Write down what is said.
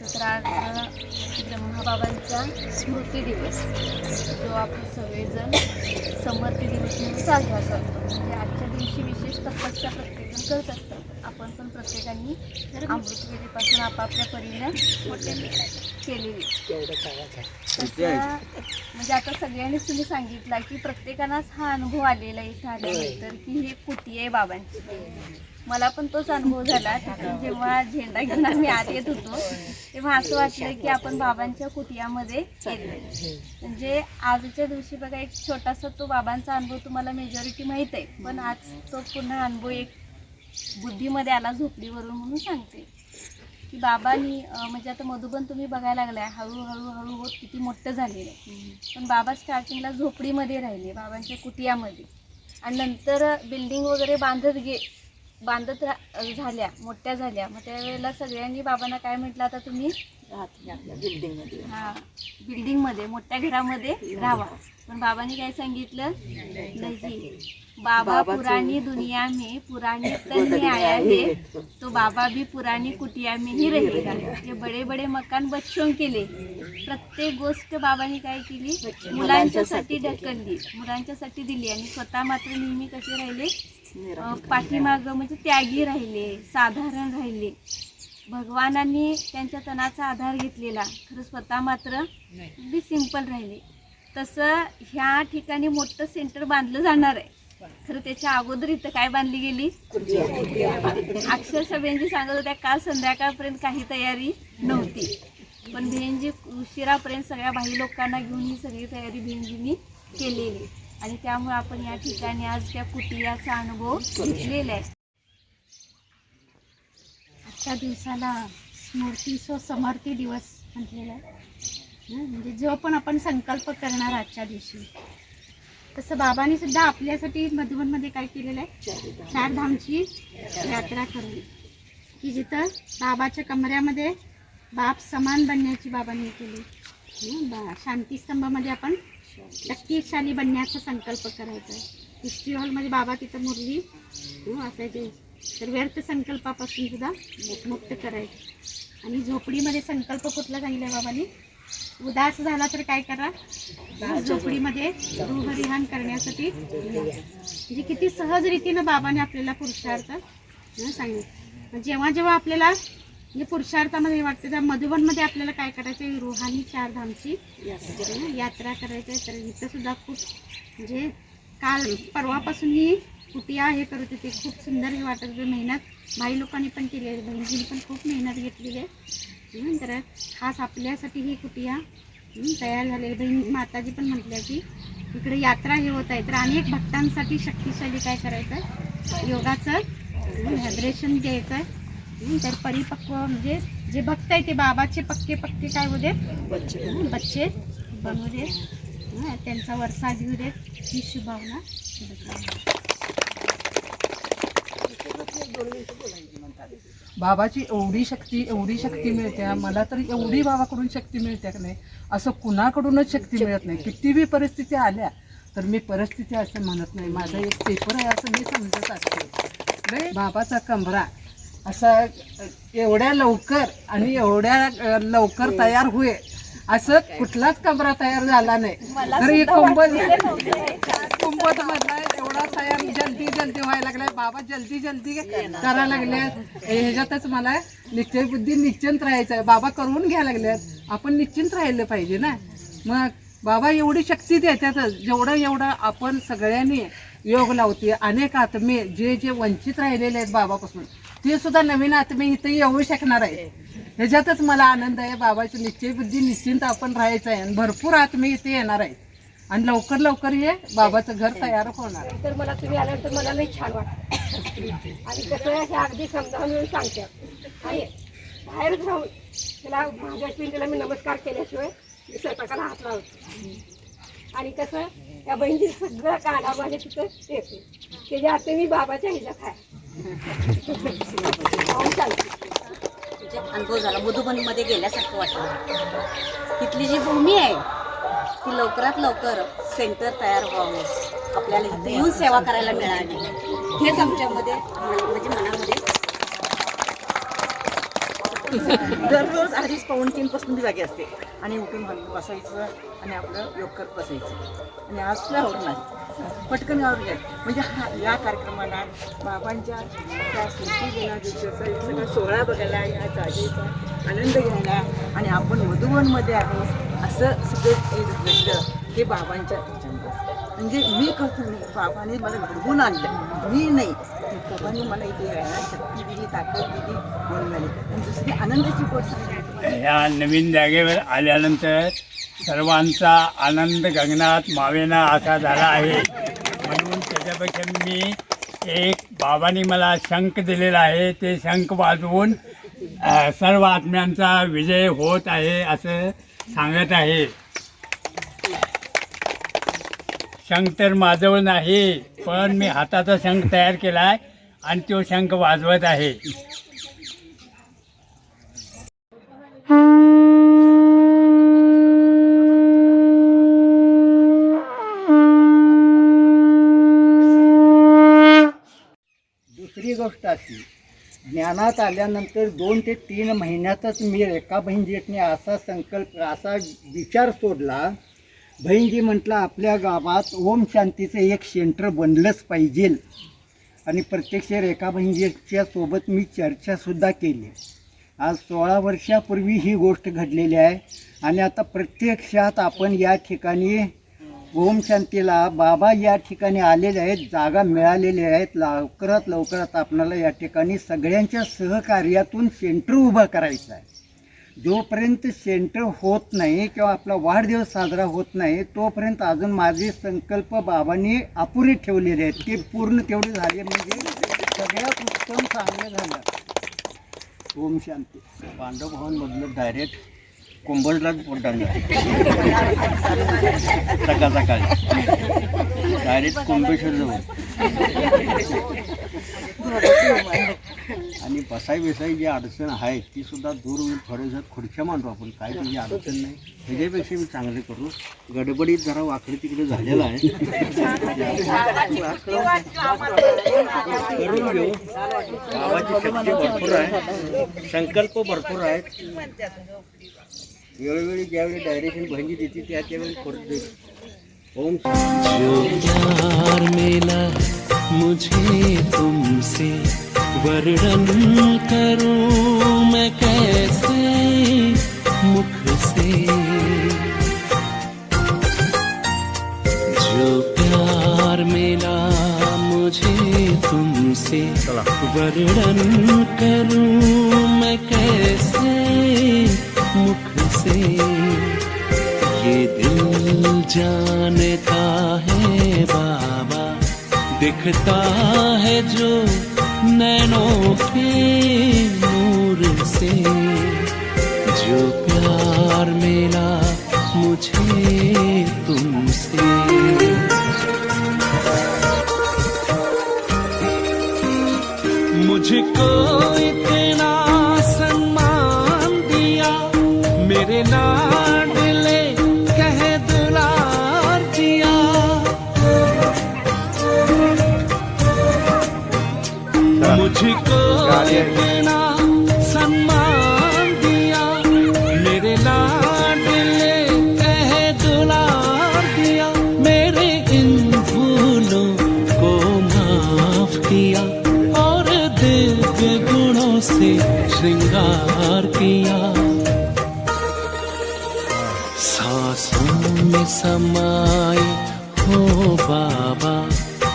तर आज ब्रह्माबाबांचा स्मृती दिवस जो आपण सगळेजण समर्थ दिवस म्हणून साजरा करतो. म्हणजे आजच्या दिवशी विशेष तपस्या प्रत्येकजण करत असतात. आपण पण प्रत्येकाने अमृतवेदीपासून आपापल्या परीनं केलेली. तसं म्हणजे आता सगळ्यांनीच तुम्ही सांगितलं की प्रत्येकालाच हा अनुभव आलेला इथं आल्यानंतर की हे कुटी आहे बाबांची. मला पण तोच अनुभव झाला. तिथून जेव्हा झेंडा घेऊन आम्ही आत येत होतो तेव्हा असं वाटलं की आपण बाबांच्या कुटियामध्ये येतो. म्हणजे आजच्या दिवशी बघा एक छोटासा तो बाबांचा अनुभव तुम्हाला मेजॉरिटी माहीत आहे, पण आज तो पुन्हा अनुभव एक बुद्धीमध्ये आला झोपडीवरून म्हणून सांगते की बाबांनी म्हणजे आता मधुबन तुम्ही बघायला लागलाय हळूहळू होत किती मोठं झालेलं आहे. पण बाबा स्टार्टिंगला झोपडीमध्ये राहिले बाबांच्या कुटियामध्ये आणि नंतर बिल्डिंग वगैरे झाल्या मोठ्या झाल्या. मग त्यावेळेला सगळ्यांनी बाबांना काय म्हटलं, आता तुम्ही बिल्डिंगमध्ये बिल्डिंगमध्ये मोठ्या घरामध्ये राहा. पण बाबांनी काय सांगितलं, नाही बाबा पुरानी दुनिया में पुरानी तन में आया है तो बाबा भी पुरानी कुटिया में ही रहेगा. ये बड़े बड़े मकान बच्चों के लिए. प्रत्येक गोष्ट बाबांनी काय केली, मुलांच्यासाठी ढकलली, मुलांच्यासाठी दिली आणि स्वतः मात्र नेहमी कसे राहिले, पाठीमाग म्हणजे त्यागी राहिले, साधारण राहिले. भगवानांनी त्यांच्या तनाचा आधार घेतलेला, खरं स्वतः मात्र अगदी सिंपल राहिले. तसं ह्या ठिकाणी मोठं सेंटर बांधलं जाणार आहे. खरं त्याच्या अगोदर इथं काय बांधली गेली, अक्षरशः बेंजी सांगत होत्या काल संध्याकाळपर्यंत काही तयारी नव्हती, पण बेंजी उशिरापर्यंत सगळ्या बाई लोकांना घेऊन ही सगळी तयारी बेंजींनी केलेली आणि त्यामुळे आपण या ठिकाणी आज त्या कुटियाचा अनुभव घेतलेला आहे. आजच्या दिवसाला स्मृती समर्ती दिवस म्हटलेला आहे. म्हणजे जो पण आपण संकल्प करणार आजच्या दिवशी, तसं बाबांनी सुद्धा आपल्यासाठी मधुबनमध्ये काय केलेलं आहे, 4 धामची यात्रा करली की जिथं बाबाच्या कमऱ्यामध्ये बाप समान बनण्याची बाबांनी केली. शांतीस्तंभामध्ये आपण शक्तिशाली बनण्याचा संकल्प करायचा आहे. हिस्ट्री हॉलमध्ये बाबा तिथं मुरली असायचे, तर व्यर्थ संकल्पापासून सुद्धा मुक्त करायचं. आणि झोपडीमध्ये संकल्प कुठला सांगितला बाबांनी, उदास झाला तर काय करा, झोपडीमध्ये गृहविहान करण्यासाठी. म्हणजे किती सहज रीतीनं बाबाने आपल्याला पुरुषार्थ सांगितलं. जेव्हा जेव्हा आपल्याला म्हणजे पुरुषार्थामध्ये वाटतं त्या मधुबनमध्ये आपल्याला काय करायचं आहे, रूहानी 4 धामची यात्रा करायची आहे. तर इथं सुद्धा खूप म्हणजे काल परवापासून ही कुटिया हे करत होते, खूप सुंदर हे वाटत होतं. मेहनत भाई लोकांनी पण केली आहे, बहिणींनी पण खूप मेहनत घेतलेली आहे. तर खास आपल्यासाठी ही कुटिया तयार झालेली. बहीण माताजी पण म्हटल्या की इकडे यात्रा हे होत आहे, तर अनेक भक्तांसाठी शक्तिशाली काय करायचं आहे, योगाचं व्हायब्रेशन द्यायचं आहे. तर परिपक्व म्हणजे जे भक्त आहे ते बाबाचे पक्के काय होऊ देत, बच्चे बनवू देत, त्यांचा वरसा घेऊ देत, ही शुभभावना. बाबाची एवढी शक्ती मिळते मला, तर एवढी बाबाकडून शक्ती मिळते की नाही असं कुणाकडूनच शक्ती मिळत नाही. किती बी परिस्थिती आल्या तर मी परिस्थिती असं म्हणत नाही, माझा एक पेपर आहे असं मी समजत असते. बाबाचा कमरा असा एवढ्या लवकर तयार होईल असं कुठलाच कमरा तयार झाला नाही. तर हे कुंभद मधला एवढा तयार जल्दी व्हायला लागलाय. बाबा जल्दी करायला लागले. ह्याच्यातच मला निश्चय बुद्धी निश्चिंत राहायचं आहे. बाबा करून घ्यायला लागल्यात, आपण निश्चिंत राहिलं पाहिजे ना. मग बाबा एवढी शक्ती देतातच, जेवढं आपण सगळ्यांनी योग लावते. अनेक आत्मे जे वंचित राहिलेले आहेत बाबापासून, ते सुद्धा नवीन आत्मे इथे येऊ शकणार आहे. ह्याच्यातच मला आनंद आहे. बाबाची निश्चय बुद्धी निश्चिंत आपण राहायचं आहे आणि भरपूर आत्मे इथे येणार आहे आणि लवकर हे बाबाचं घर तयार होणार. तर मला तुम्ही आल्यानंतर मला लई छान वाटतं आणि कसं हे अगदी समजावून सांगते. आणि बाहेर जाऊन त्याला माझ्या पिंडीला मी नमस्कार केल्याशिवाय मी स्वयंपाकाला हात लावतो. आणि कसं त्या बहिणी सगळं काढा माझ्या तिथं येते, त्याच्या आता मी बाबाच्या ह्याच्यात आहे. अनुभव झाला, मधुबनीमध्ये गेल्यासारखं वाटलं. तिथली जी भूमी आहे ती लवकरात लवकर सेंटर तयार व्हावं, आपल्याला इथे येऊन सेवा करायला मिळाली, हेच आमच्यामध्ये म्हणजे मनामध्ये दररोज 2:30-2:45 पासून मी जागी असते आणि उठून बसायचं आणि आपलं योग करत बसायचं आणि आज सुद्धा आवरून नाही पटकन आवरून घ्या म्हणजे या कार्यक्रमाला बाबांच्या त्या स्मृती दिनादिवसाचा एक सगळा सोहळा बघायला या जागेचा आनंद घ्यायला आणि आपण मधुवनमध्ये आहोत असं सगळं घडलं हे बाबांच्या ह्याच्यामुळे म्हणजे मी करतो मी बाबाने मला घडवून आणलं मी नाही बाबांनी मला इथे यायला शक्ती दिली ताकद दिली म्हणून झाली आणि दुसरी आनंदाची गोष्ट ह्या नवीन जागेवर आल्यानंतर सर्वांचा आनंद गगनात मावेना असा झाला आहे म्हणून त्याच्यापेक्षा मी एक बाबांनी मला शंख दिलेला आहे ते शंख वाजवून सर्व आत्म्यांचा विजय होत आहे असं सांगत आहे. शंख तर माझजवळ नाही पण मी हाताचा शंख तयार केला आहे आणि तो शंख वाजवत आहे. दुसरी गोष्ट अशी ज्ञानात आल्यानंतर 2 ते 3 महिन्यातच मी रेखा बहिणजीने असा संकल्प असा विचार सोडला. बहिणजी म्हटलं आपल्या गावात ओम शांतीचं एक सेंटर बनलंच पाहिजे आणि प्रत्यक्ष रेखा बहिणजीच्या सोबत मी चर्चासुद्धा केली. आज 16 वर्षापूर्वी ही गोष्ट घडलेली आहे आणि आता प्रत्यक्षात आपण या ठिकाणी ओम शांतीला बाबा या ठिकाणी आलेले आहेत, जागा मिळालेल्या आहेत. लवकरात आपणाला या ठिकाणी सगळ्यांच्या सहकार्यातून सेंटर उभं करायचं आहे. जोपर्यंत सेंटर होत नाही किंवा आपला वाढदिवस साजरा होत नाही तोपर्यंत अजून माझे संकल्प बाबांनी अपुरे ठेवलेले आहेत. ते पूर्ण तेवढे झाले म्हणजे सगळ्यात उत्तम चांगलं झालं. ओम शांती. पांडव भवनमधलं डायरेक्ट कुंभललाच पोटांना सकाळी डायरेक्ट कुंभेश्वर जाऊन आणि बसाई जी अडचण आहे ती सुद्धा दूर होईल. थोड्या खुर्च्या मांडू आपण काय त्याची अडचण नाही ह्याच्यापेक्षा मी चांगले करू. गडबडीत जरा वाकडे तिकडे झालेला आहे करून घेऊ. गावाची शक्ती भरपूर आहे, संकल्प भरपूर आहेत. वेळोवेळी ज्यावेळी डायरेक्शन बहिणी देते त्यावेळी करत देईल. ओम प्यार मिला मुझे तुमसे वर्णन करूं मैं कैसे मुख से जो प्यार मिला मुझे तुमसे वर्णन करूं मैं कैसे मुख से ये दिल जानता है बाबा दिखता है जो नैनों के नूर से जो प्यार मिला मुझे तुमसे मुझको इतना सम्मान दिया मेरे लाडले कह दुलार दिया मुझको इतना सम्मान दिया मेरे लाडले कह दुलार दिया मेरे इन भूलों को माफ किया और दिव्य गुणों से श्रृंगार किया सांसों में समाए